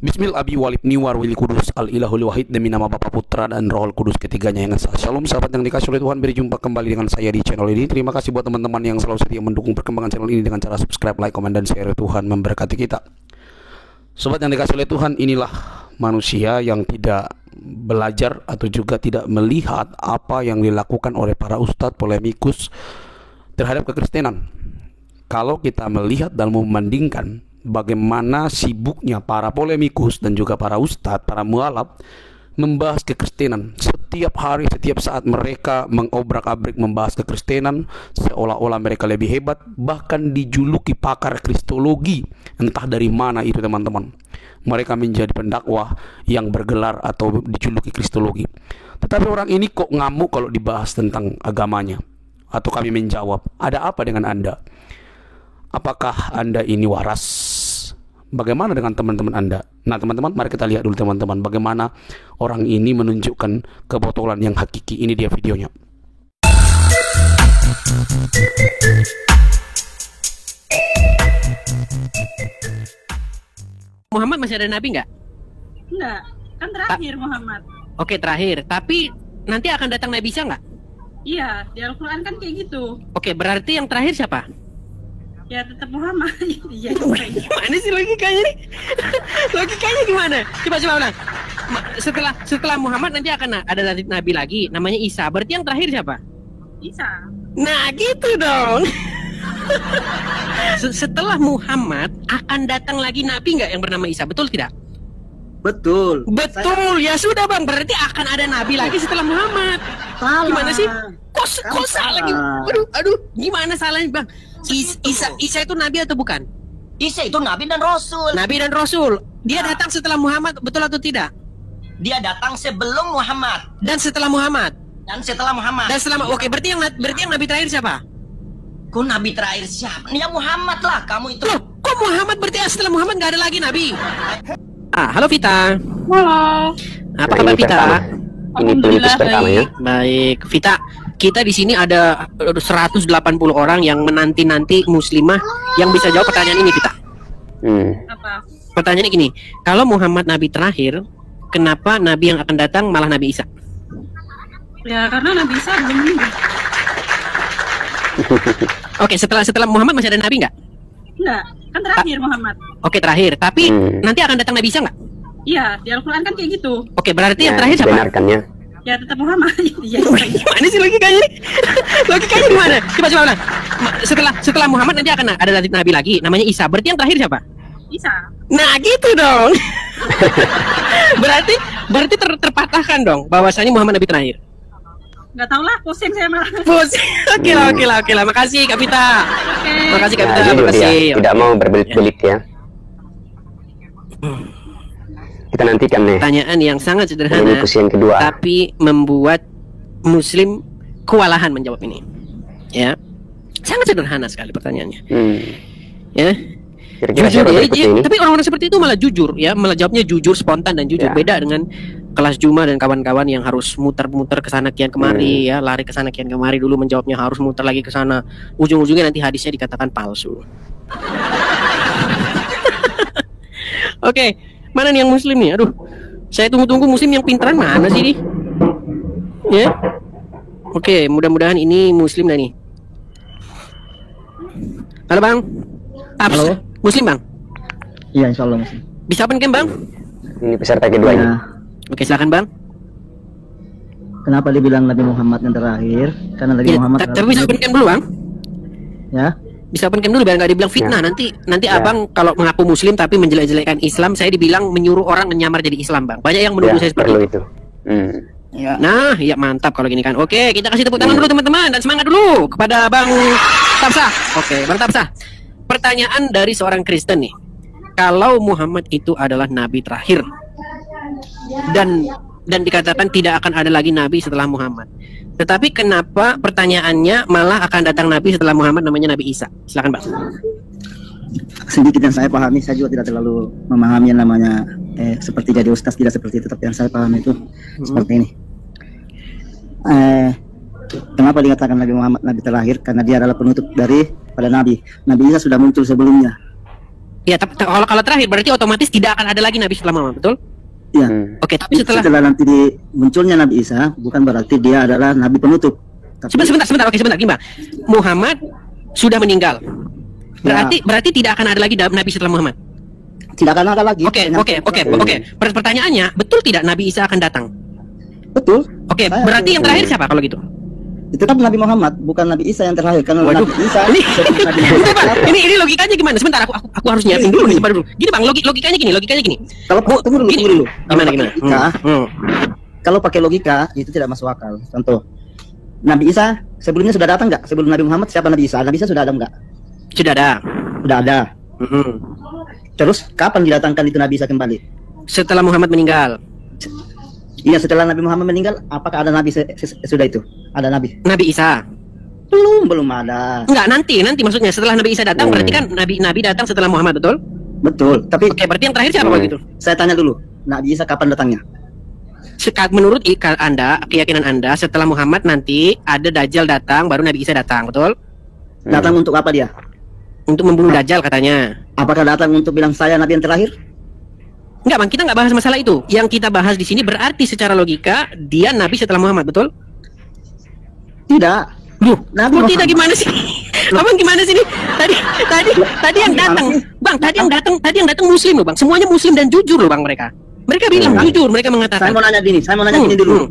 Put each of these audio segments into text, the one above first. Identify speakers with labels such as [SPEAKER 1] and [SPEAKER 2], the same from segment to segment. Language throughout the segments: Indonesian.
[SPEAKER 1] Bismil Abi Walid Niwar Wili Kudus Al Ilahul Wahid, demi nama Bapa, Putra dan Roh Kudus ketiganya yang esa. Shalom sahabat yang dikasih oleh Tuhan, berjumpa kembali dengan saya di channel ini. Terima kasih buat teman-teman yang selalu setia mendukung perkembangan channel ini dengan cara subscribe, like, komen, dan share. Tuhan memberkati kita. Sobat yang dikasih oleh Tuhan, inilah manusia yang tidak belajar atau juga tidak melihat apa yang dilakukan oleh para ustadz polemikus terhadap kekristenan. Kalau kita melihat dan membandingkan bagaimana sibuknya para polemikus dan juga para ustadz, para mualaf membahas kekristenan. Setiap hari, setiap saat mereka mengobrak-abrik membahas kekristenan, seolah-olah mereka lebih hebat, bahkan dijuluki pakar kristologi. Entah dari mana itu teman-teman. Mereka menjadi pendakwah yang bergelar atau dijuluki kristologi. Tetapi orang ini kok ngamuk kalau dibahas tentang agamanya. Atau kami menjawab, ada apa dengan Anda? Apakah Anda ini waras? Bagaimana dengan teman-teman Anda? Nah teman-teman, mari kita lihat dulu teman-teman, bagaimana orang ini menunjukkan kebotolan yang hakiki. Ini dia videonya.
[SPEAKER 2] Muhammad masih ada nabi nggak?
[SPEAKER 3] Enggak, kan terakhir Muhammad.
[SPEAKER 2] Oke, terakhir. Tapi nanti akan datang Nabi Isa nggak?
[SPEAKER 3] Iya, di Al-Quran kan kayak gitu.
[SPEAKER 2] Oke, berarti yang terakhir siapa?
[SPEAKER 3] Ya tetap Muhammad. Iya.
[SPEAKER 2] Gimana sih logikanya nih? Logikanya gimana? Coba ulang. Setelah Muhammad nanti akan ada nabi lagi, namanya Isa. Berarti yang terakhir siapa?
[SPEAKER 3] Isa.
[SPEAKER 2] Nah, gitu dong. Setelah Muhammad akan datang lagi nabi nggak yang bernama Isa? Betul tidak?
[SPEAKER 4] Betul.
[SPEAKER 2] Betul. Ya sudah bang, berarti akan ada nabi lagi setelah Muhammad.
[SPEAKER 4] Salah.
[SPEAKER 2] Gimana sih? Kok salah lagi? Aduh, gimana salahnya bang? Isa itu nabi atau bukan?
[SPEAKER 4] Isa itu nabi dan rasul.
[SPEAKER 2] Nabi dan rasul. Dia datang setelah Muhammad, betul atau tidak?
[SPEAKER 4] Dia datang sebelum Muhammad
[SPEAKER 2] Dan setelah Muhammad.
[SPEAKER 4] dan setelah Muhammad.
[SPEAKER 2] Oke, berarti yang nabi terakhir siapa?
[SPEAKER 4] Ku nabi terakhir siapa? Ya Muhammad lah, kamu itu.
[SPEAKER 2] Loh, kok Muhammad berarti setelah Muhammad nggak ada lagi nabi? Halo Vita.
[SPEAKER 3] Halo.
[SPEAKER 2] Apa kabar Vita?
[SPEAKER 3] Alhamdulillah baik.
[SPEAKER 2] Baik, Vita. Kita di sini ada 180 orang yang menanti-nanti muslimah yang bisa jawab pertanyaan ini, Vita.
[SPEAKER 3] Apa?
[SPEAKER 2] Pertanyaannya gini, kalau Muhammad nabi terakhir, kenapa nabi yang akan datang malah Nabi Isa?
[SPEAKER 3] Ya karena Nabi Isa belum meninggal.
[SPEAKER 2] Oke, setelah Muhammad masih ada nabi nggak?
[SPEAKER 3] Enggak, kan terakhir Muhammad.
[SPEAKER 2] Oke, terakhir. Tapi nanti akan datang Nabi Isa nggak?
[SPEAKER 3] Iya, di Al-Quran kan kayak gitu.
[SPEAKER 2] Oke, berarti yang terakhir siapa?
[SPEAKER 5] Benarkannya.
[SPEAKER 3] Ya tetap Muhammad. Iya.
[SPEAKER 2] Gimana sih logikanya nih? Logikanya gimana? Coba ulang. Setelah Muhammad nanti akan ada nabi lagi, namanya Isa. Berarti yang terakhir siapa?
[SPEAKER 3] Isa.
[SPEAKER 2] Nah, gitu dong. berarti terpatahkan dong bahwasanya Muhammad nabi terakhir.
[SPEAKER 3] Enggak tahu lah, pusing saya malah.
[SPEAKER 2] Oke lah. Makasih Kak Vita. Makasih Kak Vita.
[SPEAKER 5] Nah,
[SPEAKER 2] Makasih.
[SPEAKER 5] dia tidak mau berbelit-belit ya. Kita nantikan nih.
[SPEAKER 2] Pertanyaan yang sangat sederhana,
[SPEAKER 5] Ini yang kedua.
[SPEAKER 2] tapi membuat Muslim kewalahan menjawab ini. Ya, sangat sederhana sekali pertanyaannya. Ya,
[SPEAKER 5] Kira-kira
[SPEAKER 2] jujur
[SPEAKER 5] siapa
[SPEAKER 2] ya.
[SPEAKER 5] berikut ini?
[SPEAKER 2] Tapi orang-orang seperti itu malah jujur, ya, malah jawabnya jujur, spontan dan jujur.
[SPEAKER 5] Ya.
[SPEAKER 2] Beda dengan kelas Juma dan kawan-kawan yang harus muter-muter ke sana kian kemari, ya, lari ke sana kian kemari dulu menjawabnya harus muter lagi ke sana. Ujung-ujungnya nanti hadisnya dikatakan palsu. Oke. Mana nih yang muslim nih? Aduh, saya tunggu-tunggu muslim yang pintaran mana sih nih? Ya, oke, mudah-mudahan ini muslim dah nih. Halo bang,
[SPEAKER 6] Halo.
[SPEAKER 2] Muslim bang?
[SPEAKER 6] Iya, insya Allah muslim.
[SPEAKER 2] Bisa open cam bang?
[SPEAKER 5] Ini peserta kedua ini.
[SPEAKER 6] Nah,
[SPEAKER 2] Oke, silakan bang.
[SPEAKER 6] kenapa dibilang Nabi Muhammad yang terakhir? Karena Nabi
[SPEAKER 2] Ya,
[SPEAKER 6] Muhammad
[SPEAKER 2] tapi bisa open cam dulu bang?
[SPEAKER 6] ya.
[SPEAKER 2] Bisa open cam dulu biar nggak dibilang fitnah. Nanti
[SPEAKER 5] Ya.
[SPEAKER 2] abang kalau mengaku muslim tapi menjelek-jelekkan Islam, saya dibilang menyuruh orang menyamar jadi Islam bang. Banyak yang menuduh saya seperti
[SPEAKER 5] perlu
[SPEAKER 2] itu.
[SPEAKER 5] itu.
[SPEAKER 6] Ya.
[SPEAKER 2] Nah, ya mantap kalau gini kan. Oke, kita kasih tepuk tangan dulu teman-teman dan semangat dulu kepada Bang Tapsa. Oke, Bang Tapsa. Pertanyaan dari seorang Kristen nih. Kalau Muhammad itu adalah nabi terakhir dan dikatakan tidak akan ada lagi nabi setelah Muhammad. Tetapi kenapa pertanyaannya malah akan datang nabi setelah Muhammad namanya Nabi Isa? Silakan, Bang.
[SPEAKER 6] Sedikit yang saya pahami, saya juga tidak terlalu memahami yang namanya seperti jadi ustaz, tidak seperti itu. Tapi yang saya pahami itu seperti ini. Kenapa dikatakan Nabi Muhammad nabi terakhir? Karena dia adalah penutup dari pada nabi. Nabi Isa sudah muncul sebelumnya.
[SPEAKER 2] Ya, tapi kalau terakhir berarti otomatis tidak akan ada lagi nabi setelah Muhammad, betul?
[SPEAKER 6] Ya.
[SPEAKER 2] Oke, tapi setelah
[SPEAKER 6] nanti munculnya Nabi Isa, bukan berarti dia adalah nabi penutup. Tapi,
[SPEAKER 2] sebentar, oke sebentar, gini Bang. Muhammad sudah meninggal. Berarti tidak akan ada lagi nabi setelah Muhammad.
[SPEAKER 6] tidak akan ada lagi.
[SPEAKER 2] Oke. Pertanyaannya, betul tidak Nabi Isa akan datang?
[SPEAKER 6] Betul.
[SPEAKER 2] Oke, berarti yang terakhir siapa kalau gitu?
[SPEAKER 6] Tetap Nabi Muhammad, bukan Nabi Isa yang terakhir. Karena
[SPEAKER 2] Waduh.
[SPEAKER 6] Nabi Isa
[SPEAKER 2] ini logikanya gimana? Sebentar, aku harus nyiapin dulu nih, dulu. Gini Bang, logikanya gini.
[SPEAKER 6] Kalau tunggu dulu.
[SPEAKER 2] Gimana?
[SPEAKER 6] Kalau pakai logika itu tidak masuk akal. Contoh, Nabi Isa sebelumnya sudah datang nggak? Sebelum Nabi Muhammad siapa Nabi Isa? Nabi Isa sudah ada nggak?
[SPEAKER 2] Sudah ada.
[SPEAKER 6] Sudah ada. Terus kapan didatangkan itu Nabi Isa kembali?
[SPEAKER 2] Setelah Muhammad meninggal.
[SPEAKER 6] Iya, setelah Nabi Muhammad meninggal, apakah ada Nabi sudah itu? Ada Nabi?
[SPEAKER 2] Nabi Isa.
[SPEAKER 6] Belum ada.
[SPEAKER 2] Enggak, nanti maksudnya setelah Nabi Isa datang berarti kan Nabi datang setelah Muhammad, betul?
[SPEAKER 6] Betul. Tapi
[SPEAKER 2] Oke, berarti yang terakhir siapa kalau gitu?
[SPEAKER 6] saya tanya dulu, Nabi Isa kapan datangnya?
[SPEAKER 2] Menurut Anda, keyakinan Anda, setelah Muhammad nanti ada Dajjal datang, baru Nabi Isa datang, betul?
[SPEAKER 6] Datang untuk apa dia?
[SPEAKER 2] Untuk membunuh Dajjal katanya.
[SPEAKER 6] Apakah datang untuk bilang saya Nabi yang terakhir?
[SPEAKER 2] Enggak Bang, kita nggak bahas masalah itu. Yang kita bahas di sini berarti secara logika dia Nabi setelah Muhammad, betul?
[SPEAKER 6] Tidak.
[SPEAKER 2] Loh,
[SPEAKER 6] Nabi
[SPEAKER 2] kok tidak
[SPEAKER 6] Muhammad.
[SPEAKER 2] gimana sih? Abang gimana sih nih? Tadi yang datang, Bang, tadi yang datang Muslim loh, Bang. Semuanya Muslim dan jujur loh, Bang, mereka. Mereka bilang jujur, mereka mengatakan.
[SPEAKER 6] Saya mau nanya gini dulu.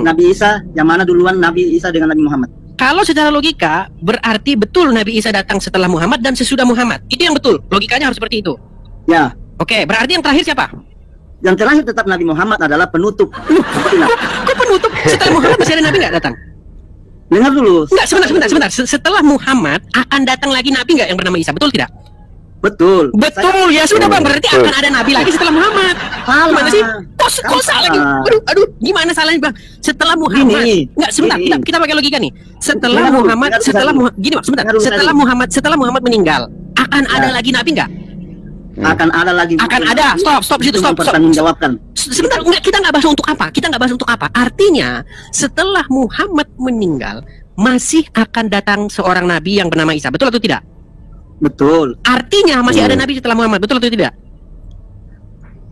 [SPEAKER 6] Nabi Isa yang mana duluan, Nabi Isa dengan Nabi Muhammad?
[SPEAKER 2] Kalau secara logika berarti betul Nabi Isa datang setelah Muhammad dan sesudah Muhammad. Itu yang betul. Logikanya harus seperti itu.
[SPEAKER 6] Ya.
[SPEAKER 2] Oke, berarti yang terakhir siapa?
[SPEAKER 6] Yang terakhir tetap Nabi Muhammad adalah penutup.
[SPEAKER 2] Kok penutup? Setelah Muhammad masih ada Nabi nggak datang?
[SPEAKER 6] Dengar dulu.
[SPEAKER 2] Enggak, sebentar. Setelah Muhammad akan datang lagi Nabi nggak yang bernama Isa? Betul tidak?
[SPEAKER 6] Betul.
[SPEAKER 2] Betul, ya sudah Bang. Berarti akan ada Nabi lagi setelah Muhammad. Gimana sih? Kok salah lagi? Aduh, gimana salahnya Bang? Setelah Muhammad. Enggak, sebentar. Kita pakai logika nih. Setelah Muhammad, gini Bang, sebentar. Setelah Muhammad meninggal, akan ada lagi Nabi nggak?
[SPEAKER 6] Akan ada lagi.
[SPEAKER 2] Akan ada. Stop.
[SPEAKER 6] Mempertanggungjawabkan.
[SPEAKER 2] Sebentar, kita nggak bahas untuk apa. Artinya, setelah Muhammad meninggal, masih akan datang seorang nabi yang bernama Isa. Betul atau tidak?
[SPEAKER 6] Betul.
[SPEAKER 2] Artinya masih ada nabi setelah Muhammad. Betul atau tidak?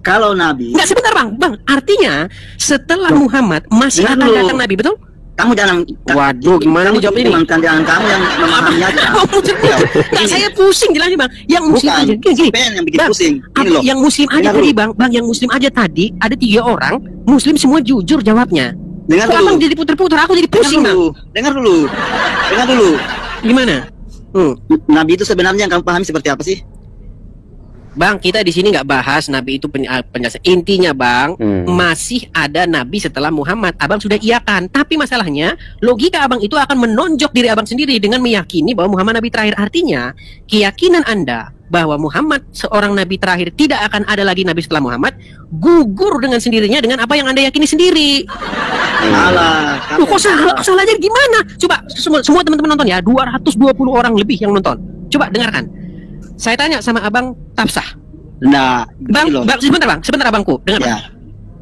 [SPEAKER 6] Kalau nabi.
[SPEAKER 2] Nggak, sebentar Bang. Artinya, setelah Muhammad masih akan datang nabi. Betul?
[SPEAKER 6] Kamu jangan.
[SPEAKER 2] Waduh, gimana nih jawab ini?
[SPEAKER 6] Jangan kamu yang memahami aja.
[SPEAKER 2] Nggak, saya pusing jelasin Bang. Yang muslim aja. Gini.
[SPEAKER 6] Yang bikin
[SPEAKER 2] Bang,
[SPEAKER 6] pusing. Gini loh.
[SPEAKER 2] Yang muslim aja tadi Bang. Yang muslim aja tadi ada 3 orang. Muslim semua jujur jawabnya.
[SPEAKER 6] Dengar
[SPEAKER 2] Kok
[SPEAKER 6] dulu.
[SPEAKER 2] Abang jadi puter-puter? Aku jadi pusing Bang.
[SPEAKER 6] Dengar dulu.
[SPEAKER 2] Gimana?
[SPEAKER 6] Nabi itu sebenarnya yang kamu pahami seperti apa sih?
[SPEAKER 2] Bang, kita di sini nggak bahas Nabi itu penjelasan. Intinya Bang, masih ada Nabi setelah Muhammad. Abang sudah iyakan. Tapi masalahnya, logika Abang itu akan menonjok diri Abang sendiri dengan meyakini bahwa Muhammad Nabi terakhir. Artinya, keyakinan Anda bahwa Muhammad seorang Nabi terakhir tidak akan ada lagi Nabi setelah Muhammad gugur dengan sendirinya dengan apa yang Anda yakini sendiri.
[SPEAKER 6] Salah.
[SPEAKER 2] Loh, kok salahnya gimana? Coba semua teman-teman nonton ya, 220 orang lebih yang nonton. Coba dengarkan. Saya tanya sama Abang Tafsah.
[SPEAKER 6] Nah,
[SPEAKER 2] Bang, sebentar Abangku, dengar.
[SPEAKER 6] Ya.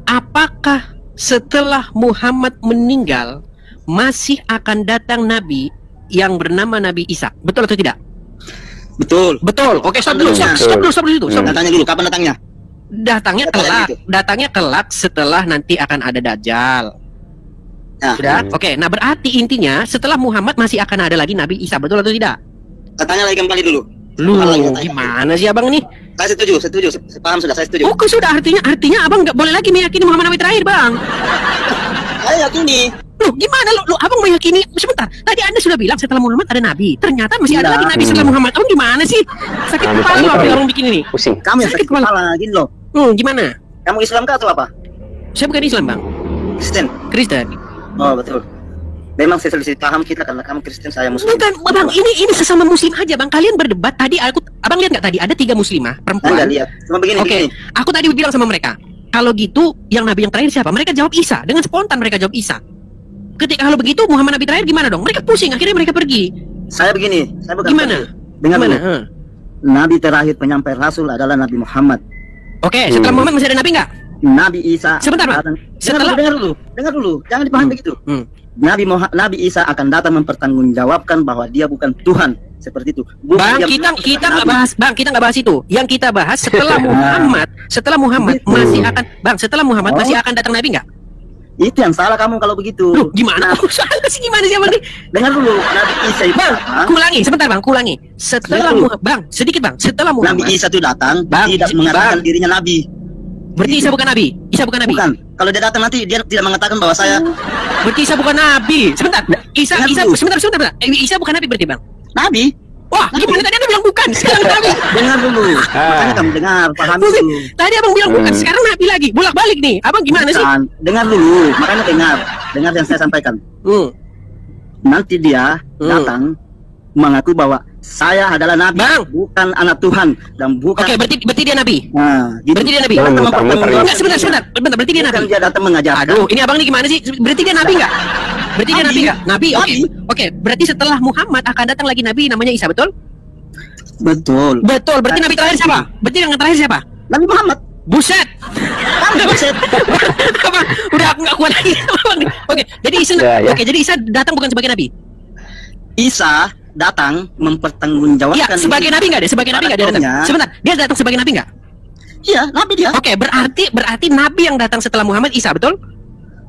[SPEAKER 2] Apakah setelah Muhammad meninggal masih akan datang Nabi yang bernama Nabi Isa? Betul atau tidak?
[SPEAKER 6] Betul.
[SPEAKER 2] Oke, stop dulu di situ.
[SPEAKER 6] Tanya dulu, kapan datangnya?
[SPEAKER 2] Datangnya kelak setelah nanti akan ada Dajjal.
[SPEAKER 6] Nah,
[SPEAKER 2] Sudah? Oke, nah berarti intinya setelah Muhammad masih akan ada lagi Nabi Isa, betul atau tidak?
[SPEAKER 6] Tanya lagi kembali dulu.
[SPEAKER 2] Lu gimana sih Abang nih?
[SPEAKER 6] Saya setuju. Saya paham sudah, saya setuju.
[SPEAKER 2] Oke, sudah, artinya Abang nggak boleh lagi meyakini Muhammad Nabi terakhir, Bang.
[SPEAKER 6] Saya yakini.
[SPEAKER 2] Loh, gimana lu Abang meyakini? Sebentar, tadi Anda sudah bilang setelah Muhammad ada Nabi. Ternyata masih ada lagi Nabi setelah Muhammad. Abang gimana sih? Sakit kepala loh orang bikin ini.
[SPEAKER 5] Pusing.
[SPEAKER 6] Kamu yang sakit kepala gini loh.
[SPEAKER 2] Gimana?
[SPEAKER 6] Kamu Islam kah atau apa?
[SPEAKER 2] Saya bukan Islam, Bang. Kristen.
[SPEAKER 6] Oh, betul. Memang selisih paham kita karena kamu Kristen, saya Muslim.
[SPEAKER 2] Bukan, Bang, ini sesama Muslim aja, Bang. Kalian berdebat tadi. Abang lihat nggak tadi ada 3 muslimah perempuan?
[SPEAKER 6] Anda lihat. Cuma begini.
[SPEAKER 2] Oke, aku tadi bilang sama mereka, kalau gitu yang Nabi yang terakhir siapa? Mereka jawab Isa. Dengan spontan mereka jawab Isa. Ketika kalau begitu Muhammad Nabi terakhir gimana dong? Mereka pusing. Akhirnya mereka pergi.
[SPEAKER 6] Saya begini. Saya bukan.
[SPEAKER 2] Gimana?
[SPEAKER 6] Dengar
[SPEAKER 2] Gimana?
[SPEAKER 6] dulu. Nabi terakhir penyampai Rasul adalah Nabi Muhammad.
[SPEAKER 2] Oke, setelah Muhammad masih ada Nabi nggak?
[SPEAKER 6] Nabi Isa.
[SPEAKER 2] Sebentar, Bang.
[SPEAKER 6] Dengar dulu. Jangan dipahami begitu. Nabi Isa akan datang mempertanggungjawabkan bahwa dia bukan Tuhan seperti itu. Bukan
[SPEAKER 2] Bang,
[SPEAKER 6] dia
[SPEAKER 2] kita nggak bahas, Bang, kita nggak bahas itu. Yang kita bahas setelah Muhammad
[SPEAKER 6] Begitu.
[SPEAKER 2] masih akan, Bang, setelah Muhammad masih akan datang nabi nggak?
[SPEAKER 6] Itu yang salah kamu kalau begitu.
[SPEAKER 2] Loh, gimana? Salah sih, gimana sih, Bang?
[SPEAKER 6] Dengar dulu, Nabi Isa itu
[SPEAKER 2] Bang,
[SPEAKER 6] datang.
[SPEAKER 2] kulangi sebentar, Bang, kulangi. Setelah
[SPEAKER 6] Lihat dulu.
[SPEAKER 2] Muhammad, Bang, sedikit, Bang. Setelah
[SPEAKER 6] Nabi
[SPEAKER 2] Muhammad,
[SPEAKER 6] Isa itu datang,
[SPEAKER 2] Bang,
[SPEAKER 6] tidak
[SPEAKER 2] Bang.
[SPEAKER 6] mengatakan dirinya nabi.
[SPEAKER 2] berarti Isa bukan nabi. Isa bukan nabi.
[SPEAKER 6] Bukan. Kalau dia datang nanti dia tidak mengatakan bahwa saya
[SPEAKER 2] Berarti Isa bukan nabi. Sebentar. Isa
[SPEAKER 6] Dengar
[SPEAKER 2] Isa
[SPEAKER 6] dulu.
[SPEAKER 2] sebentar. Isa bukan nabi berarti, Bang.
[SPEAKER 6] nabi.
[SPEAKER 2] Wah, gimana tadi Anda bilang bukan? Sekarang nabi.
[SPEAKER 6] Dengar dulu. Makanya kamu dengar, pahami
[SPEAKER 2] Bukan.
[SPEAKER 6] dulu.
[SPEAKER 2] Tadi Abang bilang bukan, sekarang nabi lagi. Bolak-balik nih. Abang gimana sih?
[SPEAKER 6] Bukan. Dengar dulu, makanya dengar yang saya sampaikan. Nanti dia datang mengaku bahwa saya adalah nabi,
[SPEAKER 2] Bang.
[SPEAKER 6] bukan anak Tuhan dan bukan.
[SPEAKER 2] Oke, berarti dia nabi.
[SPEAKER 6] Nah, gitu.
[SPEAKER 2] Berarti dia nabi.
[SPEAKER 6] Datang
[SPEAKER 5] Mutar-mutar
[SPEAKER 6] mempertanggungjawabkan.
[SPEAKER 2] Enggak, sebentar. Berarti dia
[SPEAKER 6] Bukan
[SPEAKER 2] nabi.
[SPEAKER 6] dia datang mengajarkan.
[SPEAKER 2] Aduh, ini abang ini gimana sih? Berarti dia nabi nggak? Berarti dia
[SPEAKER 6] Nabi.
[SPEAKER 2] nabi nggak? Nabi, oke.
[SPEAKER 6] Nabi.
[SPEAKER 2] Oke, berarti setelah Muhammad akan datang lagi nabi namanya Isa, betul?
[SPEAKER 6] Betul.
[SPEAKER 2] Betul. Berarti nabi terakhir siapa? Berarti yang terakhir siapa?
[SPEAKER 6] Nabi Muhammad.
[SPEAKER 2] Buset.
[SPEAKER 6] Buset.
[SPEAKER 2] Abang, udah aku nggak kuat lagi. Oke, jadi Isa,
[SPEAKER 5] Ya.
[SPEAKER 2] oke, jadi Isa datang bukan sebagai nabi.
[SPEAKER 6] Isa datang mempertanggungjawabkan.
[SPEAKER 2] Iya, sebagai
[SPEAKER 6] diri.
[SPEAKER 2] nabi nggak dia? Sebagai nabi nggak dia datang?
[SPEAKER 6] Kaumnya.
[SPEAKER 2] Sebentar, dia datang sebagai nabi nggak?
[SPEAKER 6] Iya, nabi dia.
[SPEAKER 2] Oke, berarti nabi yang datang setelah Muhammad Isa, betul?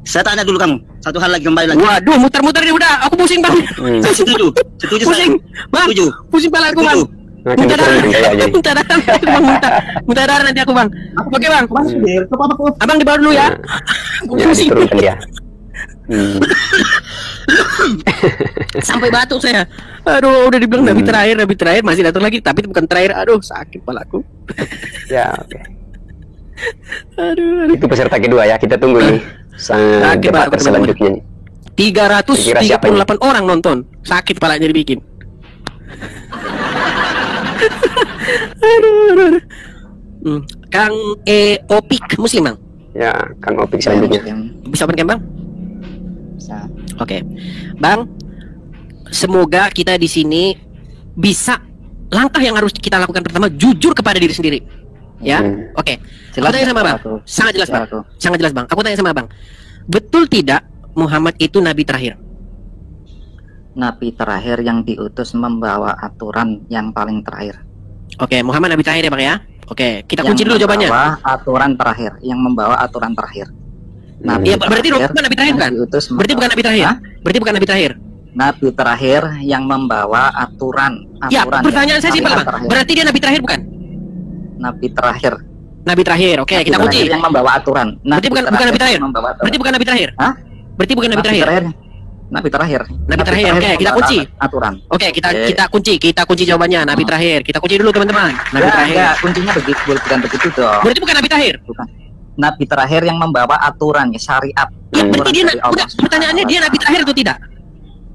[SPEAKER 6] Saya tanya dulu kamu. Satu hal lagi kembali lagi.
[SPEAKER 2] Waduh, muter-muter ini udah. Aku pusing, Bang.
[SPEAKER 6] Setuju. Setuju saya.
[SPEAKER 2] Pusing, Bang.
[SPEAKER 6] Setuju.
[SPEAKER 2] Pusing pala aku, Bang.
[SPEAKER 6] Setuju.
[SPEAKER 5] Nah,
[SPEAKER 2] Muntah
[SPEAKER 5] kita
[SPEAKER 2] darah.
[SPEAKER 5] turun kayak aja.
[SPEAKER 2] Muntah darah nanti aku, Bang. Muntah darah nanti aku, Bang. Oke, Bang. Abang di bawah dulu ya. Aku
[SPEAKER 5] Ya,
[SPEAKER 2] pusing.
[SPEAKER 5] diturunkan dia.
[SPEAKER 2] Sampai batuk saya. Aduh, udah dibilang nabi terakhir masih datang lagi, tapi itu bukan terakhir. Aduh, sakit palaku.
[SPEAKER 5] Ya, oke.
[SPEAKER 2] Aduh.
[SPEAKER 5] Itu peserta kedua ya. Kita tunggu nih
[SPEAKER 2] Sakit,
[SPEAKER 5] debat
[SPEAKER 2] Pak,
[SPEAKER 5] selanjutnya nih.
[SPEAKER 2] 338 orang nonton. Sakit palanya dibikin. aduh. Kang Opik Muslim, Bang.
[SPEAKER 5] Ya, Kang Opik selanjutnya.
[SPEAKER 2] Bisa open cam, Bang?
[SPEAKER 6] Bisa.
[SPEAKER 2] Oke. Bang, semoga kita di sini bisa langkah yang harus kita lakukan pertama jujur kepada diri sendiri. Ya. Oke. Aku tanya sama Bang. Sangat jelas, Bang. Sangat jelas, Bang. Aku tanya sama Bang. Betul tidak Muhammad itu nabi terakhir?
[SPEAKER 7] Nabi terakhir yang diutus membawa aturan yang paling terakhir.
[SPEAKER 2] Oke, Muhammad nabi terakhir ya, Bang ya. Oke, kita
[SPEAKER 7] Yang
[SPEAKER 2] kunci dulu jawabannya.
[SPEAKER 7] membawa aturan terakhir, yang membawa aturan terakhir.
[SPEAKER 2] Iya, berarti bukan nabi terakhir
[SPEAKER 7] yang
[SPEAKER 2] kan?
[SPEAKER 7] diutus
[SPEAKER 2] Berarti bukan nabi terakhir.
[SPEAKER 7] Hah?
[SPEAKER 2] Berarti bukan nabi terakhir.
[SPEAKER 7] Nabi terakhir yang membawa aturan.
[SPEAKER 2] Ya,
[SPEAKER 7] aturan
[SPEAKER 2] pertanyaan saya simpel,
[SPEAKER 7] syariat
[SPEAKER 2] Bang.
[SPEAKER 7] terakhir.
[SPEAKER 2] Berarti dia nabi terakhir bukan?
[SPEAKER 7] Nabi terakhir.
[SPEAKER 2] Nabi terakhir. Oke,
[SPEAKER 7] Nabi
[SPEAKER 2] kita kunci.
[SPEAKER 7] terakhir yang membawa aturan.
[SPEAKER 2] Berarti bukan nabi terakhir.
[SPEAKER 7] yang membawa aturan.
[SPEAKER 2] Berarti bukan nabi terakhir.
[SPEAKER 7] Hah?
[SPEAKER 2] Berarti bukan nabi terakhir.
[SPEAKER 7] Nabi terakhir.
[SPEAKER 2] Nabi terakhir. Oke, kita kunci.
[SPEAKER 7] Aturan.
[SPEAKER 2] Oke, kita
[SPEAKER 7] Oke.
[SPEAKER 2] kita kunci jawabannya nabi terakhir. Kita kunci dulu teman-teman. Nabi terakhir.
[SPEAKER 7] Enggak, kuncinya begitu, bukan begitu dong.
[SPEAKER 2] Berarti bukan nabi terakhir.
[SPEAKER 7] Bukan. Nabi terakhir yang membawa aturan, syariat.
[SPEAKER 2] Ya, berarti dia
[SPEAKER 7] Aturan dari Allah
[SPEAKER 2] udah, pertanyaannya dia nabi terakhir atau tidak?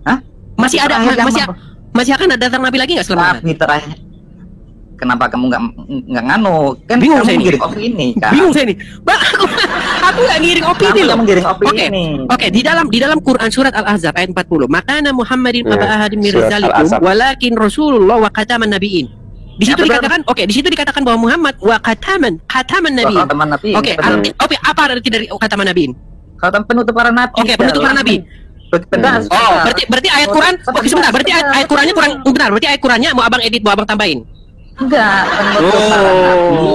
[SPEAKER 7] Hah?
[SPEAKER 2] Masih ada
[SPEAKER 7] Terakhir yang
[SPEAKER 2] masih akan ada datang nabi lagi nggak setelah Muhammad?
[SPEAKER 7] Nabi terakhir. Kenapa kamu nggak nganu? Kan
[SPEAKER 2] Bingung
[SPEAKER 7] kamu
[SPEAKER 2] saya ini.
[SPEAKER 7] menggiring opini kan?
[SPEAKER 2] Bingung saya nih. Bang, aku nggak ngiring opini
[SPEAKER 7] Kamu
[SPEAKER 2] loh.
[SPEAKER 7] yang menggiring opini.
[SPEAKER 2] Oke, di dalam Quran surat Al-Ahzab ayat 40, "Makana Muhammadin
[SPEAKER 5] Ya,
[SPEAKER 2] aba ahadin min
[SPEAKER 5] surat
[SPEAKER 2] rizalikum
[SPEAKER 5] Al-Ahzab.
[SPEAKER 2] walakin Rasulullah wa khataman nabiyyin." Di situ
[SPEAKER 7] Ya, betul.
[SPEAKER 2] dikatakan, di situ dikatakan bahwa Muhammad wa khataman nabiyyin.
[SPEAKER 7] Khataman Nabi.
[SPEAKER 2] Oke, apa arti dari khataman nabiyyin?
[SPEAKER 7] Khataman penutup para nabi.
[SPEAKER 2] Oke, penutup para nabi.
[SPEAKER 7] Benar.
[SPEAKER 2] Berarti ayat Quran, oke sebentar, berarti ayat Qurannya kurang benar, berarti ayat Qurannya mau Abang edit, mau Abang tambahin.
[SPEAKER 7] Enggak, penutup para nabi.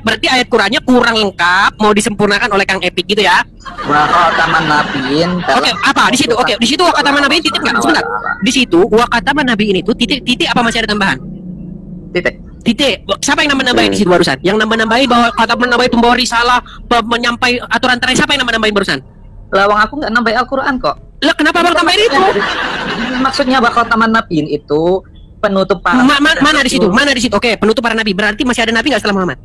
[SPEAKER 2] Berarti ayat Qurannya kurang lengkap, mau disempurnakan oleh Kang Epik gitu ya.
[SPEAKER 7] Wa khataman nabiin.
[SPEAKER 2] Oke, apa di situ? Oke, di situ wakataman nabiin titik nggak? Sebentar. Di situ wakataman nabiin itu titik apa masih ada tambahan? Titik. Siapa yang nambah-nambahin di situ barusan? Yang nambah-nambahin bahwa khataman nabiin pembawa risalah, menyampai aturan terakhir, siapa yang nambah-nambahin barusan?
[SPEAKER 7] Lawang aku nggak nambah Al-Quran kok.
[SPEAKER 2] Lah kenapa Abang tambahin itu?
[SPEAKER 7] Maksudnya wa khataman nabiin itu penutup para
[SPEAKER 2] Mana di situ? Mana di situ? Oke, penutup para nabi. Berarti masih ada nabi nggak setelah Muhammad?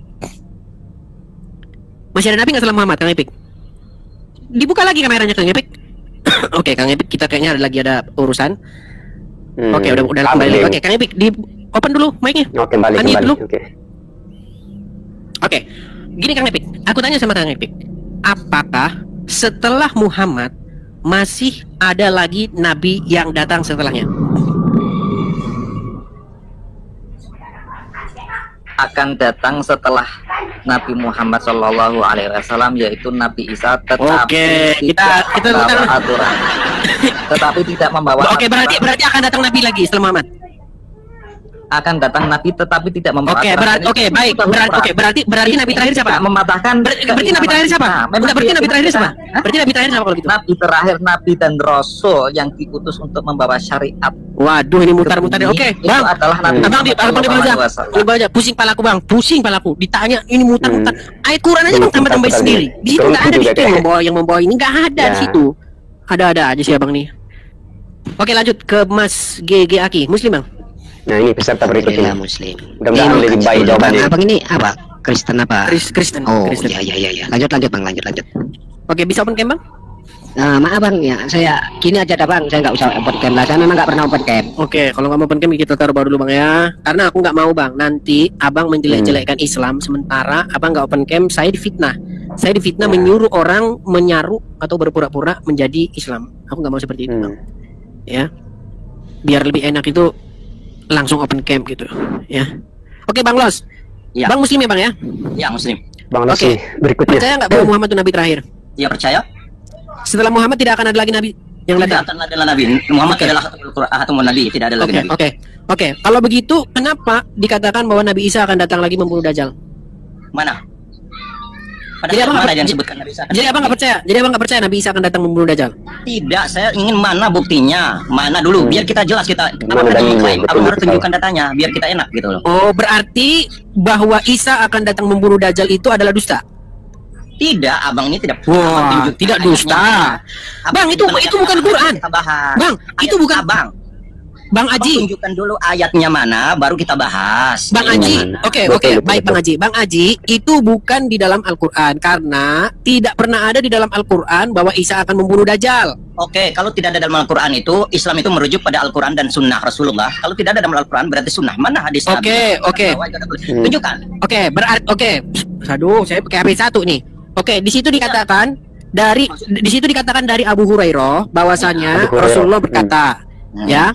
[SPEAKER 2] Masih ada nabi nggak setelah Muhammad, Kang Epik? Dibuka lagi kameranya, Kang Epik. Oke, Kang Epik, kita kayaknya lagi ada urusan. Oke, udah kembali lagi. Oke, Kang Epik, di open dulu mic-nya.
[SPEAKER 5] Oke, kembali.
[SPEAKER 2] Dulu.
[SPEAKER 5] Oke.
[SPEAKER 2] Gini Kang Epik, aku tanya sama Kang Epik, apakah setelah Muhammad masih ada lagi nabi yang datang setelahnya?
[SPEAKER 7] akan datang setelah Nabi Muhammad Shallallahu Alaihi Wasallam, yaitu Nabi Isa, tetapi
[SPEAKER 2] Oke, kita
[SPEAKER 7] membawa aturan, tetapi tidak membawa.
[SPEAKER 2] Oke, berarti akan datang Nabi lagi setelah Muhammad.
[SPEAKER 7] Akan datang Nabi, tetapi tidak membawa.
[SPEAKER 2] Oke, baik. Berarti Nabi terakhir siapa?
[SPEAKER 7] Tidak mematahkan.
[SPEAKER 2] Berarti Nabi terakhir siapa? Berarti Nabi terakhir siapa? Berarti Nabi terakhir siapa kalau gitu?
[SPEAKER 7] Nabi terakhir, Nabi dan Rasul yang diutus untuk membawa syariat.
[SPEAKER 2] Waduh, ini mutar-mutar. Oke, Bang.
[SPEAKER 7] Adalah Nabi
[SPEAKER 2] Abang baca. Pusing palaku, Bang. Pusing palaku. Ditanya ini mutar-mutar. Ayat Quran aja Bang tambah-tambah sendiri. Di situ enggak ada di situ yang membawa ini enggak ada di situ. Ada aja sih Abang nih. Oke, lanjut ke Mas GG Aki. Muslim, Bang.
[SPEAKER 5] Nah ini peserta berikutnya.
[SPEAKER 8] Muslim.
[SPEAKER 5] Mudah-mudahan lebih baik jawabannya.
[SPEAKER 8] Abang ini apa? Kristen apa?
[SPEAKER 2] Kristen.
[SPEAKER 8] Oh
[SPEAKER 2] Kristen.
[SPEAKER 8] iya. Lanjut Bang, lanjut.
[SPEAKER 2] Oke, bisa open cam, Bang?
[SPEAKER 8] Maaf Bang ya, saya gini aja dah Bang, saya nggak usah open cam lah, saya memang nggak pernah open cam.
[SPEAKER 2] Oke, kalau nggak mau open cam kita taruh baru dulu Bang ya. Karena aku nggak mau Bang, nanti Abang menjelek-jelekkan Islam sementara Abang nggak open cam, saya difitnah. Saya difitnah menyuruh orang menyaru atau berpura-pura menjadi Islam. Aku nggak mau seperti itu Bang. Ya, biar lebih enak itu langsung open camp gitu ya. Oke Bang Los.
[SPEAKER 4] Ya.
[SPEAKER 2] Bang Muslim ya Bang ya?
[SPEAKER 4] Ya Muslim.
[SPEAKER 5] Bang Nasi, berikutnya.
[SPEAKER 2] Percaya nggak bahwa Muhammad itu nabi terakhir?
[SPEAKER 4] Ya percaya.
[SPEAKER 2] Setelah Muhammad tidak akan ada lagi nabi yang
[SPEAKER 4] Tidak
[SPEAKER 2] datang.
[SPEAKER 4] akan ada nabi. Muhammad adalah khatamul nabi, tidak ada lagi nabi.
[SPEAKER 2] Oke. Kalau begitu kenapa dikatakan bahwa Nabi Isa akan datang lagi membunuh Dajjal?
[SPEAKER 4] Mana? Pada
[SPEAKER 2] Jadi abang
[SPEAKER 4] mana
[SPEAKER 2] nggak-
[SPEAKER 4] yang disebutkan Nabi Isa?
[SPEAKER 2] Jadi abang nggak percaya? Jadi abang nggak percaya Nabi Isa akan datang membunuh Dajjal?
[SPEAKER 4] Tidak, saya ingin mana buktinya. Mana dulu, biar kita jelas kita.
[SPEAKER 5] Mana
[SPEAKER 4] Apa tadi
[SPEAKER 5] dalilnya?
[SPEAKER 4] klaim?
[SPEAKER 5] Betul,
[SPEAKER 4] Abang harus
[SPEAKER 5] betul.
[SPEAKER 4] tunjukkan datanya, biar kita enak gitu loh.
[SPEAKER 2] Oh, berarti bahwa Isa akan datang membunuh Dajjal itu adalah dusta?
[SPEAKER 4] Tidak, abang ini tidak.
[SPEAKER 2] Wah,
[SPEAKER 4] abang tunjukkan
[SPEAKER 2] tidak
[SPEAKER 4] ayatnya.
[SPEAKER 2] dusta.
[SPEAKER 4] Abang
[SPEAKER 2] Bang, itu
[SPEAKER 4] tunjukkan
[SPEAKER 2] bukan
[SPEAKER 4] ayatnya,
[SPEAKER 2] Quran.
[SPEAKER 4] kita bahas.
[SPEAKER 2] Bang, itu
[SPEAKER 4] Ayat
[SPEAKER 2] bukan-
[SPEAKER 4] abang.
[SPEAKER 2] Bang
[SPEAKER 4] Abang
[SPEAKER 2] Aji,
[SPEAKER 4] tunjukkan dulu ayatnya mana, baru kita bahas.
[SPEAKER 2] Bang Aji,
[SPEAKER 5] Mana?
[SPEAKER 2] oke,
[SPEAKER 5] Betul,
[SPEAKER 2] baik
[SPEAKER 5] betul.
[SPEAKER 2] Bang Aji. Bang Aji, itu bukan di dalam Al-Quran karena tidak pernah ada di dalam Al-Quran bahwa Isa akan membunuh Dajjal.
[SPEAKER 4] Oke, kalau tidak ada dalam Al-Quran itu, Islam itu merujuk pada Al-Quran dan Sunnah Rasulullah. Kalau tidak ada dalam Al-Quran berarti Sunnah. Mana hadis
[SPEAKER 2] Oke.
[SPEAKER 4] Tunjukkan.
[SPEAKER 2] Oke. Aduh, saya pakai HP 1 nih. Oke, di situ dikatakan dari Abu Hurairah bahwasanya
[SPEAKER 5] Abu Hurairah.
[SPEAKER 2] Rasulullah berkata, ya,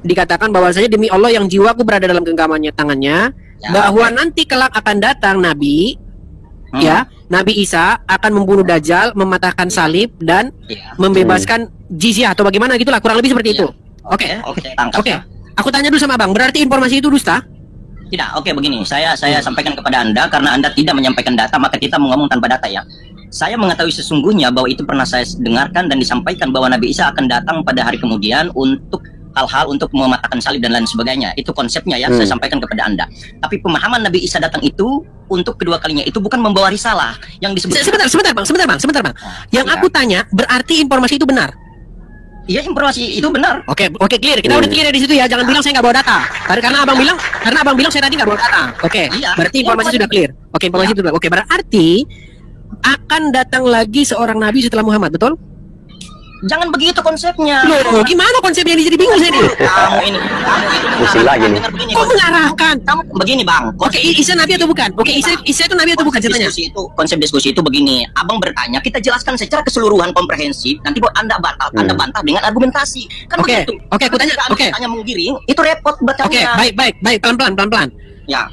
[SPEAKER 2] dikatakan bahwasanya demi Allah yang jiwaku berada dalam genggamannya tangannya,
[SPEAKER 4] Ya,
[SPEAKER 2] bahwa nanti kelak akan datang Nabi, ya, Nabi Isa akan membunuh Dajjal, mematahkan salib dan
[SPEAKER 4] Ya.
[SPEAKER 2] membebaskan jizyah atau bagaimana gitulah, kurang lebih seperti itu. Oke.
[SPEAKER 4] Oke, tangkap.
[SPEAKER 2] Oke. Aku tanya dulu sama Bang, berarti informasi itu dusta?
[SPEAKER 4] Tidak, oke begini. Saya sampaikan kepada Anda karena Anda tidak menyampaikan data, maka kita ngomong tanpa data ya. Saya mengetahui sesungguhnya bahwa itu pernah saya dengarkan dan disampaikan bahwa Nabi Isa akan datang pada hari kemudian untuk hal-hal untuk mematahkan salib dan lain sebagainya. Itu konsepnya ya, saya sampaikan kepada Anda. Tapi pemahaman Nabi Isa datang itu untuk kedua kalinya itu bukan membawa risalah yang disebut.
[SPEAKER 2] Sebentar Bang. Yang aku tanya, berarti informasi itu benar?
[SPEAKER 4] Iya, informasi itu benar.
[SPEAKER 2] Oke, clear. Kita udah clear di situ ya. Jangan bilang saya nggak bawa data. Karena abang bilang saya tadi nggak bawa data. Oke,
[SPEAKER 4] Iya.
[SPEAKER 2] berarti informasi sudah clear. Oke, informasi itu sudah. Oke, berarti akan datang lagi seorang nabi setelah Muhammad, betul?
[SPEAKER 4] Jangan begitu konsepnya.
[SPEAKER 2] Loh, gimana konsepnya ini, jadi bingung saya nih.
[SPEAKER 4] Kamu itu
[SPEAKER 5] Pusing lagi nih.
[SPEAKER 4] dengar begini,
[SPEAKER 2] Kok mengarahkan?
[SPEAKER 4] Kamu begini bang.
[SPEAKER 2] Oke, Isa nabi atau bukan? Oke, Isa itu nabi atau bukan? Saya tanya.
[SPEAKER 4] Konsep diskusi itu begini. Abang bertanya, kita jelaskan secara keseluruhan komprehensif. Nanti buat Anda bantah dengan argumentasi. Kan
[SPEAKER 2] Oke,
[SPEAKER 4] begitu.
[SPEAKER 2] oke, aku tanya,
[SPEAKER 4] Ketika Anda
[SPEAKER 2] oke.
[SPEAKER 4] tanya menggiring, itu repot buat
[SPEAKER 2] Oke,
[SPEAKER 4] kalian.
[SPEAKER 2] baik, pelan-pelan.
[SPEAKER 4] Ya,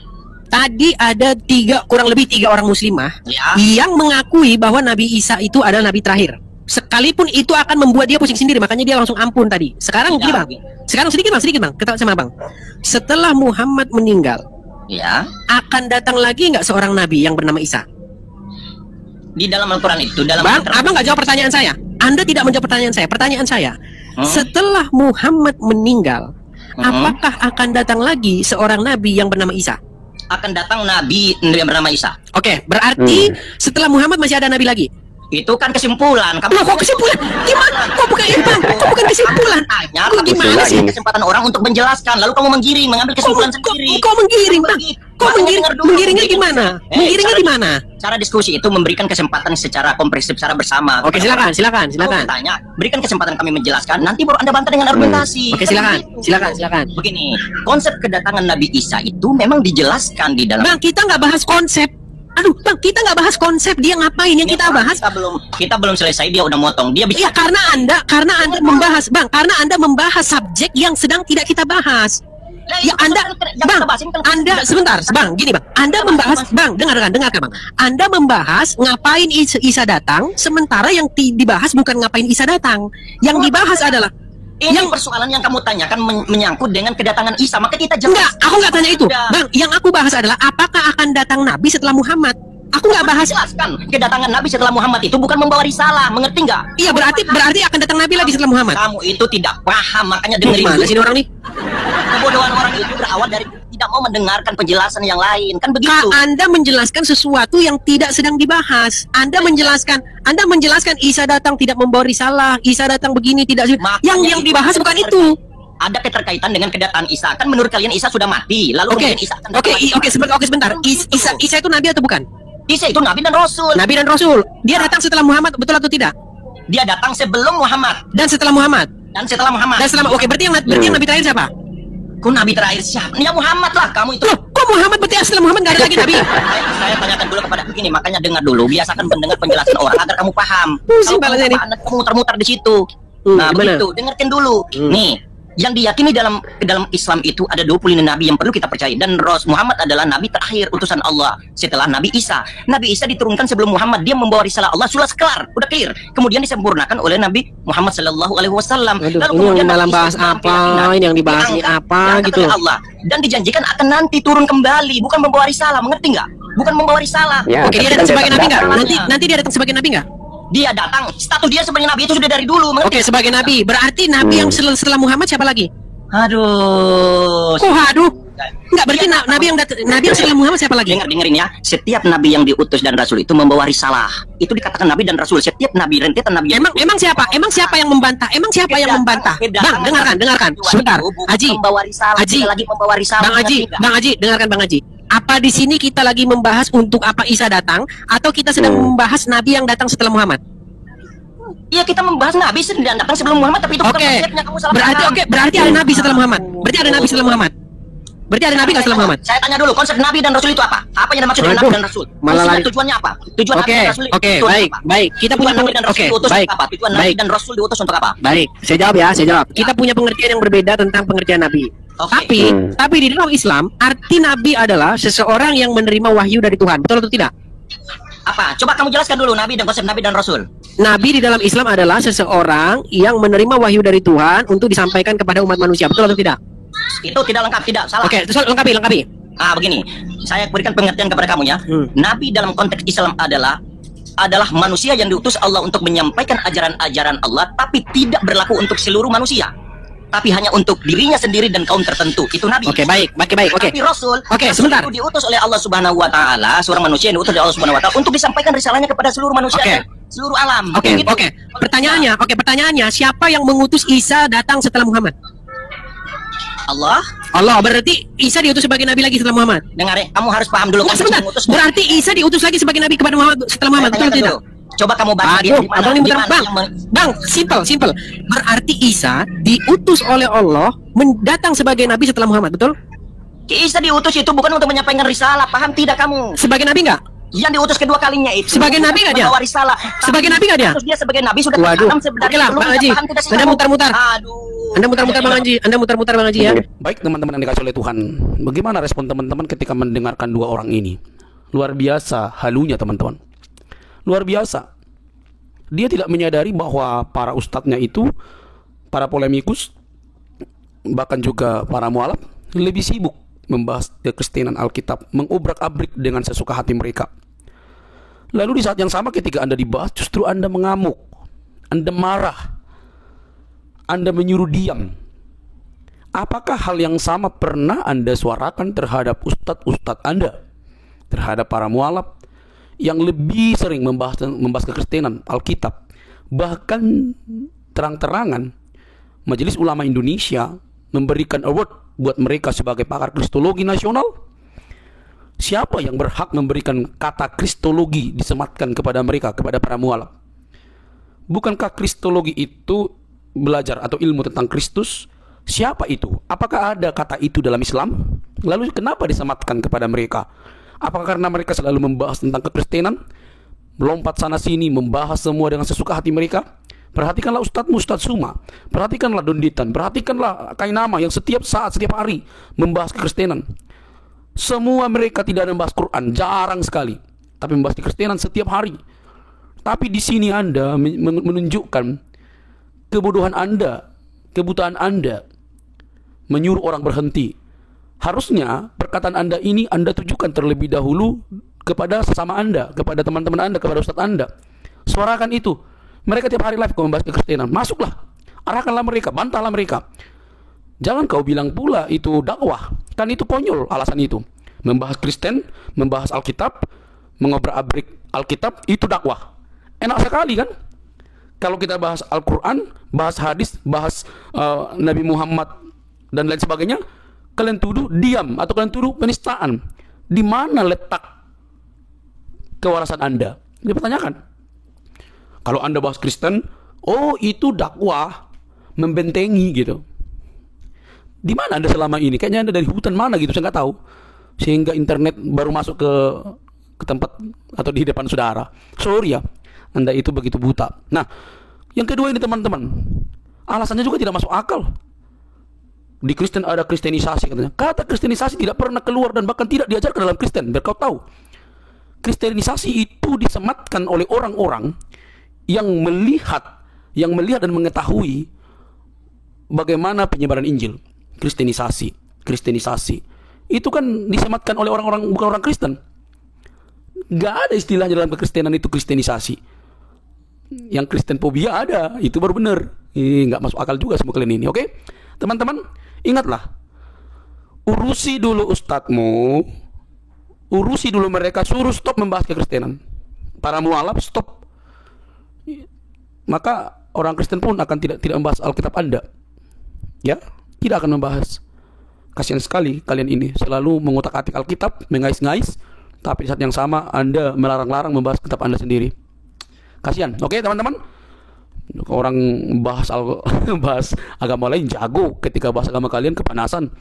[SPEAKER 2] Tadi ada kurang lebih tiga orang muslimah
[SPEAKER 4] ya.
[SPEAKER 2] yang mengakui bahwa Nabi Isa itu adalah nabi terakhir. Sekalipun itu akan membuat dia pusing sendiri, makanya dia langsung ampun tadi. Sekarang gini Bang. Sekarang sedikit Bang, ketawa sama Bang. Setelah Muhammad meninggal,
[SPEAKER 4] Ya.
[SPEAKER 2] akan datang lagi nggak seorang nabi yang bernama Isa?
[SPEAKER 4] Di dalam Al-Quran itu, dalam
[SPEAKER 2] Bang, Abang nggak jawab pertanyaan saya. Anda tidak menjawab pertanyaan saya. Pertanyaan saya, setelah Muhammad meninggal, apakah akan datang lagi seorang nabi yang bernama Isa?
[SPEAKER 4] akan datang Nabi yang bernama Isa.
[SPEAKER 2] Oke, berarti setelah Muhammad masih ada nabi lagi?
[SPEAKER 4] Itu kan kesimpulan.
[SPEAKER 2] Loh, kok kesimpulan? Gimana? Kok bukan Bang? Kok bukan kesimpulan?
[SPEAKER 4] Tanya,
[SPEAKER 2] Kok gimana
[SPEAKER 5] sih?
[SPEAKER 4] kesempatan orang untuk menjelaskan, lalu kamu menggiring, mengambil kesimpulan sendiri.
[SPEAKER 2] Kok menggiring, Bang? Kok
[SPEAKER 4] Makanya
[SPEAKER 2] menggiring?
[SPEAKER 4] dengar dulu.
[SPEAKER 2] Menggiringnya gimana? Menggiringnya di mana?
[SPEAKER 4] Cara diskusi itu memberikan kesempatan secara komprehensif, secara bersama.
[SPEAKER 2] Oke, silakan.
[SPEAKER 4] Kalau tanya, berikan kesempatan kami menjelaskan, nanti baru Anda bantah dengan argumentasi.
[SPEAKER 2] Oke,
[SPEAKER 4] Kan
[SPEAKER 2] silakan.
[SPEAKER 4] begitu. Begini, konsep kedatangan Nabi Isa itu memang dijelaskan di dalam.
[SPEAKER 2] Bang, kita nggak bahas konsep. Aduh, Bang, kita nggak bahas konsep. Dia ngapain yang kita bahas?
[SPEAKER 4] Kita belum selesai, dia udah motong. Dia
[SPEAKER 2] Iya,
[SPEAKER 4] bisa.
[SPEAKER 2] karena Anda membahas, Bang, karena Anda membahas subjek yang sedang tidak kita bahas.
[SPEAKER 4] Lah,
[SPEAKER 2] Ya
[SPEAKER 4] itu
[SPEAKER 2] Anda,
[SPEAKER 4] jangan
[SPEAKER 2] Bang,
[SPEAKER 4] kita bahas ini kalau
[SPEAKER 2] Anda
[SPEAKER 4] kita-
[SPEAKER 2] sebentar, Bang, gini Bang. Anda membahas, Bang, dengarkan Bang. Anda membahas ngapain Isa datang, sementara yang dibahas bukan ngapain Isa datang. Yang dibahas adalah
[SPEAKER 4] Ini
[SPEAKER 2] yang
[SPEAKER 4] persoalan yang kamu tanyakan menyangkut dengan kedatangan Isa, maka kita
[SPEAKER 2] enggak,
[SPEAKER 4] jelas.
[SPEAKER 2] aku nggak tanya itu,
[SPEAKER 4] Udah.
[SPEAKER 2] Bang. Yang aku bahas adalah apakah akan datang Nabi setelah Muhammad. Aku nggak bahas.
[SPEAKER 4] Jelaskan kedatangan Nabi setelah Muhammad itu bukan membawa risalah, mengerti nggak?
[SPEAKER 2] Iya, berarti akan datang Nabi lagi setelah Muhammad.
[SPEAKER 4] Kamu itu tidak paham, makanya dengerin
[SPEAKER 2] Mana
[SPEAKER 4] dulu.
[SPEAKER 2] sih ini orang nih?
[SPEAKER 4] Kebodohan orang itu berawal dari tidak mau mendengarkan penjelasan yang lain, kan begitu?
[SPEAKER 2] Anda menjelaskan sesuatu yang tidak sedang dibahas. Anda menjelaskan Isa datang tidak membawa risalah, Isa datang begini tidak.
[SPEAKER 4] Makanya
[SPEAKER 2] Yang
[SPEAKER 4] itu
[SPEAKER 2] dibahas
[SPEAKER 4] ada
[SPEAKER 2] bukan itu.
[SPEAKER 4] Ada keterkaitan dengan kedatangan Isa. Kan menurut kalian Isa sudah mati, lalu
[SPEAKER 2] Oke,
[SPEAKER 4] kemudian Isa akan
[SPEAKER 2] oke,
[SPEAKER 4] datang lagi.
[SPEAKER 2] sebentar. Isa itu Nabi atau bukan?
[SPEAKER 4] Isa itu Nabi dan Rasul.
[SPEAKER 2] Nabi dan Rasul. Dia datang setelah Muhammad, betul atau tidak?
[SPEAKER 4] Dia datang sebelum Muhammad
[SPEAKER 2] Dan setelah Muhammad.
[SPEAKER 4] dan setelah Muhammad.
[SPEAKER 2] Dan setelah oke, berarti yang Nabi terakhir siapa?
[SPEAKER 4] Kok Nabi terakhir siapa? Ya Muhammad lah, kamu itu.
[SPEAKER 2] Loh, kok Muhammad berarti setelah Muhammad nggak ada lagi Nabi?
[SPEAKER 4] Saya tanyakan dulu kepada begini, makanya dengar dulu, biasakan mendengar penjelasan orang agar kamu paham.
[SPEAKER 2] Pusing
[SPEAKER 4] Kalau
[SPEAKER 2] kepalanya
[SPEAKER 4] kamu
[SPEAKER 2] nih.
[SPEAKER 4] paham, kamu muter-muter di situ. Nah,
[SPEAKER 2] gimana?
[SPEAKER 4] begitu, dengarkan dulu. Nih, yang diyakini dalam Islam itu ada 25 nabi yang perlu kita percaya, dan Muhammad adalah nabi terakhir utusan Allah setelah Nabi Isa. Nabi Isa diturunkan sebelum Muhammad, dia membawa risalah Allah, sudah kelar, udah clear. Kemudian disempurnakan oleh Nabi Muhammad sallallahu alaihi wasallam.
[SPEAKER 2] Aduh,
[SPEAKER 4] Lalu
[SPEAKER 2] ini
[SPEAKER 4] kemudian
[SPEAKER 2] yang malam
[SPEAKER 4] Nabi Isa
[SPEAKER 2] bahas
[SPEAKER 4] dalam
[SPEAKER 2] apa?
[SPEAKER 4] keyakinan
[SPEAKER 2] Ini yang dibahas ini
[SPEAKER 4] diangkat-
[SPEAKER 2] apa
[SPEAKER 4] diangkat
[SPEAKER 2] gitu.
[SPEAKER 4] oleh Allah, dan dijanjikan akan nanti turun kembali, bukan membawa risalah, mengerti nggak? Bukan membawa risalah.
[SPEAKER 5] Ya,
[SPEAKER 2] Oke, dia
[SPEAKER 5] tapi
[SPEAKER 2] datang
[SPEAKER 5] kan
[SPEAKER 2] sebagai
[SPEAKER 5] tetap
[SPEAKER 2] Nabi nggak?
[SPEAKER 5] datang.
[SPEAKER 2] Nanti dia datang sebagai Nabi nggak?
[SPEAKER 4] Dia datang, status dia sebagai nabi itu sudah dari dulu, mengerti?
[SPEAKER 2] Oke, sebagai Nabi. Berarti Nabi yang setelah Muhammad siapa lagi?
[SPEAKER 4] Aduh.
[SPEAKER 2] Aduh. Enggak, berarti Nabi yang setelah Muhammad siapa lagi?
[SPEAKER 4] Dengerin ya. Setiap nabi yang diutus dan rasul itu membawa risalah. Itu dikatakan nabi dan rasul. Setiap nabi, rentetan nabi.
[SPEAKER 2] Emang siapa? Emang siapa yang membantah? Bang, dengarkan. Sebentar. Haji.
[SPEAKER 4] Membawa risalah.
[SPEAKER 2] Haji.
[SPEAKER 4] Kita lagi membawa risalah.
[SPEAKER 2] Bang Haji, dengarkan Bang Haji. Apa di sini kita lagi membahas untuk apa Isa datang atau kita sedang membahas Nabi yang datang setelah Muhammad?
[SPEAKER 4] Iya, kita membahas nabi dan datang sebelum Muhammad, tapi itu bukan
[SPEAKER 2] Oke.
[SPEAKER 4] konsepnya, kamu salah
[SPEAKER 2] Berarti
[SPEAKER 4] paham.
[SPEAKER 2] berarti ada Nabi setelah Muhammad. Berarti ada Nabi setelah Muhammad. Berarti ada Nabi nggak setelah Muhammad?
[SPEAKER 4] Saya tanya dulu, konsep nabi dan rasul itu apa? Apa yang dimaksud dengan
[SPEAKER 2] Aduh,
[SPEAKER 4] nabi dan rasul?
[SPEAKER 2] malah lari.
[SPEAKER 4] Tujuannya apa? Tujuan nabi
[SPEAKER 2] Oke,
[SPEAKER 4] dan rasul
[SPEAKER 2] oke,
[SPEAKER 4] itu
[SPEAKER 2] baik,
[SPEAKER 4] apa?
[SPEAKER 2] baik. Kita punya
[SPEAKER 4] Tujuan nabi dan rasul
[SPEAKER 2] oke,
[SPEAKER 4] diutus
[SPEAKER 2] baik,
[SPEAKER 4] untuk apa? Tujuan nabi
[SPEAKER 2] baik.
[SPEAKER 4] dan rasul diutus untuk apa?
[SPEAKER 2] Baik, saya jawab. Kita punya pengertian yang berbeda tentang pengertian Nabi.
[SPEAKER 4] Oke.
[SPEAKER 2] Tapi di dalam Islam, arti Nabi adalah seseorang yang menerima wahyu dari Tuhan. Betul atau tidak?
[SPEAKER 4] Apa? Coba kamu jelaskan dulu nabi dan konsep nabi dan rasul.
[SPEAKER 2] Nabi di dalam Islam adalah seseorang yang menerima wahyu dari Tuhan untuk disampaikan kepada umat manusia. Betul atau tidak?
[SPEAKER 4] Itu tidak lengkap, tidak salah.
[SPEAKER 2] Oke, terus lengkapi.
[SPEAKER 4] Begini, saya berikan pengertian kepada kamu ya. Nabi dalam konteks Islam adalah manusia yang diutus Allah untuk menyampaikan ajaran-ajaran Allah, tapi tidak berlaku untuk seluruh manusia, tapi hanya untuk dirinya sendiri dan kaum tertentu. Itu Nabi.
[SPEAKER 2] Oke, baik. Oke.
[SPEAKER 4] Tapi Rasul,
[SPEAKER 2] Oke,
[SPEAKER 4] Rasul
[SPEAKER 2] sebentar.
[SPEAKER 4] itu diutus oleh Allah Subhanahu Wa Taala, seorang manusia yang diutus oleh Allah Subhanahu Wa Taala untuk disampaikan risalahnya kepada seluruh manusia
[SPEAKER 2] Oke.
[SPEAKER 4] dan seluruh alam.
[SPEAKER 2] Oke.
[SPEAKER 4] Gitu.
[SPEAKER 2] Pertanyaannya, siapa yang mengutus Isa datang setelah Muhammad? Allah, berarti Isa diutus sebagai nabi lagi setelah Muhammad.
[SPEAKER 4] Dengar ya, kamu harus paham dulu.
[SPEAKER 2] Enggak, sebentar.
[SPEAKER 4] Mengutus.
[SPEAKER 2] Berarti Isa diutus lagi sebagai nabi kepada Muhammad setelah Muhammad, betul
[SPEAKER 4] Saya
[SPEAKER 2] atau
[SPEAKER 4] tanyakan
[SPEAKER 2] tidak?
[SPEAKER 4] dulu. Coba kamu baca
[SPEAKER 2] Aduh,
[SPEAKER 4] di mana-
[SPEAKER 2] abang ini
[SPEAKER 4] di
[SPEAKER 2] muter
[SPEAKER 4] mana
[SPEAKER 2] bang.
[SPEAKER 4] yang
[SPEAKER 2] Bang, simple. Berarti Isa diutus oleh Allah mendatang sebagai nabi setelah Muhammad, betul?
[SPEAKER 4] Isa diutus itu bukan untuk menyampaikan risalah, paham tidak kamu?
[SPEAKER 2] Sebagai nabi enggak?
[SPEAKER 4] Yang diutus kedua kalinya itu
[SPEAKER 2] Sebagai nabi nggak dia?
[SPEAKER 4] membawa risalah.
[SPEAKER 2] Sebagai nabi nggak dia?
[SPEAKER 4] Terus dia sebagai nabi sudah
[SPEAKER 2] Waduh.
[SPEAKER 4] tertanam sebenarnya.
[SPEAKER 2] Oke lah, Bang Haji. Anda mutar-mutar. Anda mutar-mutar Bang Haji ya.
[SPEAKER 1] Baik teman-teman yang dikasih oleh Tuhan, bagaimana respon teman-teman ketika mendengarkan dua orang ini? Luar biasa halunya teman-teman. Luar biasa. Dia tidak menyadari bahwa para ustadznya itu, para polemikus, bahkan juga para mualaf lebih sibuk membahas kekristenan Alkitab, mengobrak-abrik dengan sesuka hati mereka. Lalu di saat yang sama ketika Anda dibahas, justru Anda mengamuk, Anda marah, Anda menyuruh diam. Apakah hal yang sama pernah Anda suarakan terhadap ustadz-ustadz Anda, terhadap para mualaf yang lebih sering membahas kekristenan Alkitab? Bahkan terang-terangan Majelis Ulama Indonesia memberikan award buat mereka sebagai pakar kristologi nasional. Siapa yang berhak memberikan kata kristologi disematkan kepada mereka, kepada para mualaf? Bukankah kristologi itu belajar atau ilmu tentang Kristus? Siapa itu? Apakah ada kata itu dalam Islam? Lalu kenapa disematkan kepada mereka? Apakah karena mereka selalu membahas tentang kekristenan, melompat sana sini, membahas semua dengan sesuka hati mereka? perhatikanlah ustadzmu, Ustadz Suma, perhatikanlah Donditan, perhatikanlah Kainama yang setiap saat, setiap hari membahas kekristenan. Semua mereka tidak membahas Quran, jarang sekali, tapi membahas kekristenan setiap hari. Tapi di sini Anda menunjukkan kebodohan Anda, kebutaan Anda, menyuruh orang berhenti. Harusnya perkataan Anda ini Anda tujukan terlebih dahulu kepada sesama Anda, kepada teman-teman Anda, kepada ustadz Anda. Suarakan itu. Mereka tiap hari live kau membahas kekristenan. Masuklah, arahkanlah mereka, bantahlah mereka. Jangan kau bilang pula itu dakwah. Kan itu konyol alasan itu. Membahas Kristen, membahas Alkitab, mengobrak-abrik Alkitab, itu dakwah. Enak sekali kan? Kalau kita bahas Al-Quran, bahas hadis, bahas Nabi Muhammad dan lain sebagainya, kalian tuduh diam atau kalian tuduh penistaan. Di mana letak kewarasan Anda? Dipertanyakan. Kalau Anda bahas Kristen, oh itu dakwah, membentengi gitu. Di mana Anda selama ini? Kayaknya Anda dari hutan mana gitu, saya nggak tahu. Sehingga internet baru masuk ke tempat atau di depan saudara. Sorry ya, Anda itu begitu buta. Nah, yang kedua ini teman-teman, alasannya juga tidak masuk akal. Di Kristen ada kristenisasi katanya. Kata kristenisasi tidak pernah keluar dan bahkan tidak diajarkan dalam Kristen. Biar kau tahu, kristenisasi itu disematkan oleh orang-orang yang melihat dan mengetahui bagaimana penyebaran Injil. Kristenisasi itu kan disematkan oleh orang-orang bukan orang Kristen. Gak ada istilahnya dalam kekristenan itu kristenisasi. Yang Kristen fobia ada, itu baru benar. Ini gak masuk akal juga semua kalian ini. Oke, teman-teman, ingatlah, urusi dulu ustadzmu, urusi dulu mereka, suruh stop membahas kekristenan. Para mualaf stop. Maka orang Kristen pun akan tidak membahas Alkitab Anda. Ya, tidak akan membahas. Kasihan sekali kalian ini selalu mengotak-atik Alkitab, mengais-ngais, tapi di saat yang sama Anda melarang-larang membahas kitab Anda sendiri. Kasihan. Oke, teman-teman. Orang bahas agama lain jago, ketika bahas agama kalian kepanasan.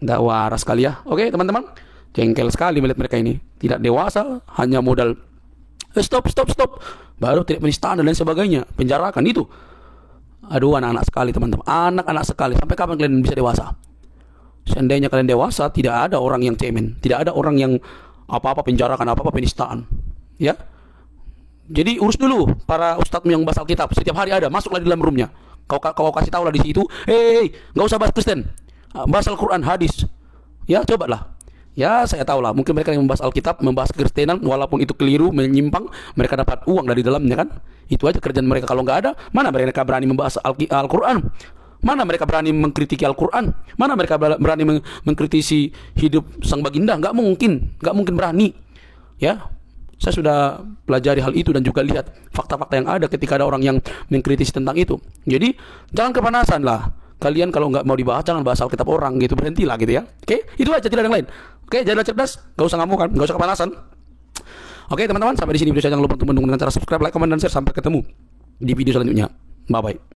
[SPEAKER 1] Nggak waras sekali ya. Oke, teman-teman. Jengkel sekali melihat mereka ini. Tidak dewasa, hanya modal stop, baru tidak penistaan dan lain sebagainya, penjarakan itu. Aduh, anak-anak sekali teman-teman, anak-anak sekali. Sampai kapan kalian bisa dewasa? Seandainya kalian dewasa, tidak ada orang yang cemen, tidak ada orang yang apa-apa penjarakan, apa-apa penistaan, ya. Jadi urus dulu para ustadzmu yang bahas Alkitab, setiap hari ada, masuklah di dalam roomnya. Kau kasih tahu lah di situ, nggak usah bahas Kristen, bahas Al-Quran, hadis, ya, cobalah. Ya, saya tahu lah, mungkin mereka yang membahas Alkitab, membahas kekristenan, walaupun itu keliru, menyimpang, mereka dapat uang dari dalamnya kan. Itu aja kerjaan mereka. Kalau nggak ada, mana mereka berani membahas Al-Quran? Mana mereka berani mengkritiki Al-Quran? Mana mereka berani mengkritisi hidup sang baginda? Nggak mungkin berani. Ya, saya sudah pelajari hal itu dan juga lihat fakta-fakta yang ada ketika ada orang yang mengkritisi tentang itu. Jadi, jangan kepanasan lah. Kalian kalau nggak mau dibahas, jangan bahas Alkitab orang gitu, berhentilah gitu ya. Oke, itu aja, tidak ada yang lain. Oke, jadilah cerdas, gak usah ngamuk kan, gak usah kepanasan. Oke teman-teman, sampai di sini video saya. Jangan lupa untuk mendukung dengan cara subscribe, like, comment, dan share. Sampai ketemu di video selanjutnya. Bye bye.